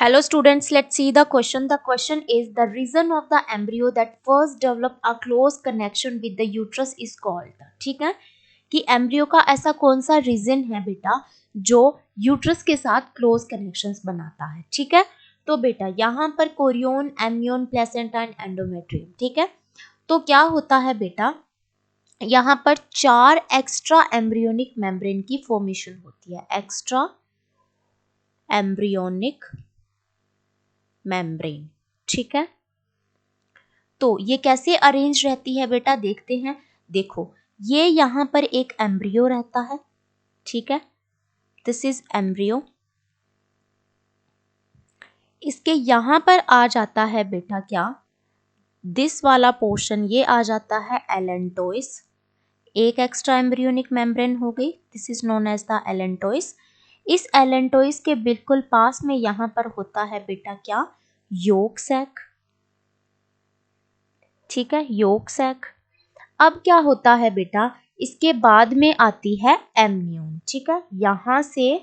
Hello students, let's see the question. The question is the reason of the embryo that first develop a close connection with the uterus is called. ठीक है कि embryo का ऐसा कौन सा reason है बेटा जो यूट्रस के साथ क्लोज कनेक्शंस बनाता है. ठीक है, तो बेटा यहाँ पर कोरियन, एम्नियन, प्लेसेंटा एंड एंडोमेट्रियम. ठीक है, तो क्या होता है बेटा, यहाँ पर 4 एक्स्ट्रा एम्ब्रियोनिक मेम्ब्रेन की फॉर्मेशन होती है. Extra embryonic membrane. ठीक है, तो ये कैसे अरेंज रहती है बेटा, देखते हैं. देखो, ये यहाँ पर एक एम्ब्रियो रहता है. ठीक है, दिस इज एम्ब्रियो. इसके यहाँ पर आ जाता है बेटा क्या, दिस वाला पोर्शन ये आ जाता है एलेंटोइस. एक एक्स्ट्रा एम्ब्रियोनिक मेम्ब्रेन हो गई, this is known as the allantois. इस एलेंटोइस के बिल्कुल पास में यहाँ पर होता है बेटा क्या, योक सैक. ठीक है, योक सैक. अब क्या होता है बेटा, इसके बाद में आती है एम्नियन. ठीक है, यहां से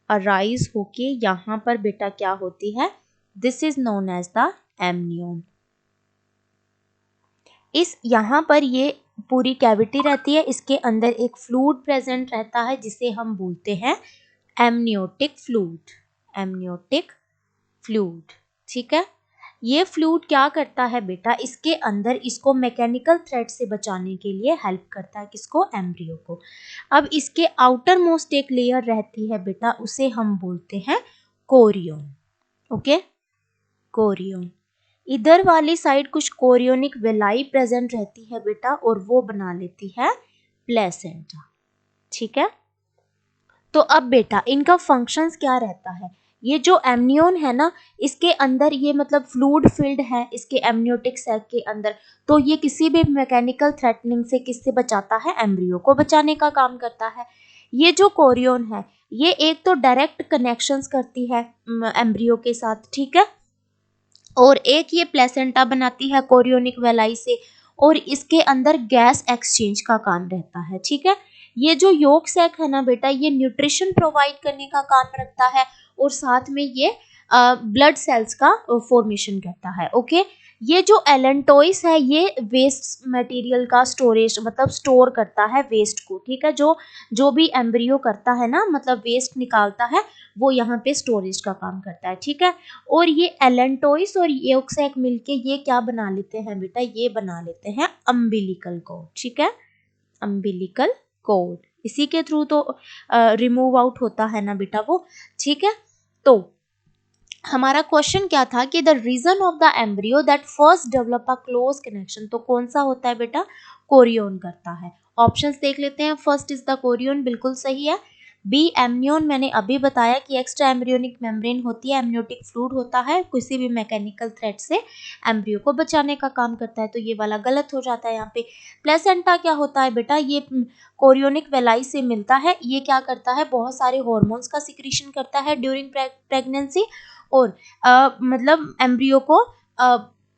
अराइज होके यहां पर बेटा क्या होती है, this is known as the amnion. इस यहां पर ये पूरी कैविटी रहती है, इसके अंदर एक फ्लूइड प्रेजेंट रहता है जिसे हम बोलते हैं एमनियोटिक फ्लूइड. Amniotic fluid. ठीक है, ये फ्लूइड क्या करता है बेटा, इसके अंदर इसको मैकेनिकल थ्रेड से बचाने के लिए हेल्प करता है. किसको, एम्ब्रियो को. अब इसके आउटर मोस्ट एक लेयर रहती है बेटा, उसे हम बोलते हैं कोरियन. Okay, Korean. इधर वाली साइड कुछ कोरियोनिक वेलाई प्रेजेंट रहती है बेटा, और वो बना लेती है प्लेसेंटा. ठीक है, तो अब बेटा इनका फंक्शंस क्या रहता है. ये जो एमनियन है ना, इसके अंदर ये मतलब फ्लूइड फिल्ड है इसके एमनियोटिक सैक के अंदर, तो ये किसी भी मैकेनिकल थ्रेटनिंग से किससे बचाता है, एम्ब्रियो को बचाने का काम करता है. ये जो कोरियन है, ये एक तो डायरेक्ट कनेक्शंस करती है एम्ब्रियो के साथ. ठीक है, और एक ये प्लेसेंटा बनाती है कोरियोनिक वेलाई से, और इसके अंदर गैस एक्सचेंज का काम रहता है. ठीक है, ये जो योक सैक है ना बेटा, ये न्यूट्रिशन प्रोवाइड करने का काम रखता है, और साथ में ये ब्लड सेल्स का फॉर्मेशन करता है. ओके, ये जो एलेंटोइस है ये वेस्ट मटेरियल का स्टोरेज मतलब स्टोर करता है वेस्ट को. ठीक है, जो भी एम्ब्रियो करता है ना, मतलब वेस्ट निकालता है, वो यहाँ पे स्टोरेज का काम करता है. ठीक है, और ये एलेंटोइस और योक सैक मिलके ये क्या बना लेते हैं बेटा, ये बना लेते हैं अम्बिलिकल कोड. ठीक है, अम्बिलिकल कोड. इसी के थ्रू तो रिमूव आउट होता है ना बेटा वो. ठीक है, तो हमारा क्वेश्चन क्या था कि the reason of the embryo that first develop a close connection, तो कौन सा होता है बेटा, कोरियन करता है. ऑप्शंस देख लेते हैं. फर्स्ट इज द कोरियन, बिल्कुल सही है. बी एम्नियन, मैंने अभी बताया कि एक्स्ट्रा एम्ब्रियोनिक मेम्ब्रेन होती है, एम्नियोटिक फ्लूइड होता है, किसी भी मैकेनिकल थ्रेड से एम्ब्रियो को बचाने का काम करता है, तो ये वाला गलत हो जाता है यहाँ पे. प्लेसेंटा क्या होता है बेटा, ये कोरियोनिक वेलाई से मिलता है. ये क्या करता है, बहुत सारे हॉर्मोन्स का सिक्रीशन करता है ड्यूरिंग प्रेगनेंसी, और मतलब एम्ब्रियो को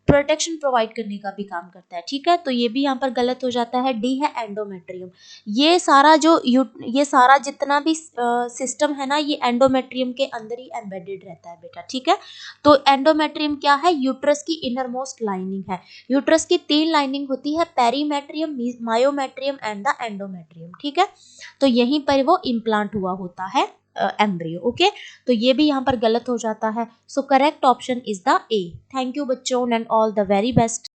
प्रोटेक्शन प्रोवाइड करने का भी काम करता है. ठीक है, तो ये भी यहाँ पर गलत हो जाता है. डी है एंडोमेट्रियम. ये सारा जितना भी सिस्टम है ना, ये एंडोमेट्रियम के अंदर ही एम्बेडेड रहता है बेटा. ठीक है, तो एंडोमेट्रियम क्या है, यूट्रस की इनर मोस्ट लाइनिंग है. यूट्रस की 3 लाइनिंग होती है, perimetrium, myometrium and the endometrium. ठीक है, तो यहीं पर वो इम्प्लांट हुआ होता है एम्ब्रियो. ओके, तो ये भी यहाँ पर गलत हो जाता है. So correct option is the A. Thank you बच्चों and all the very best.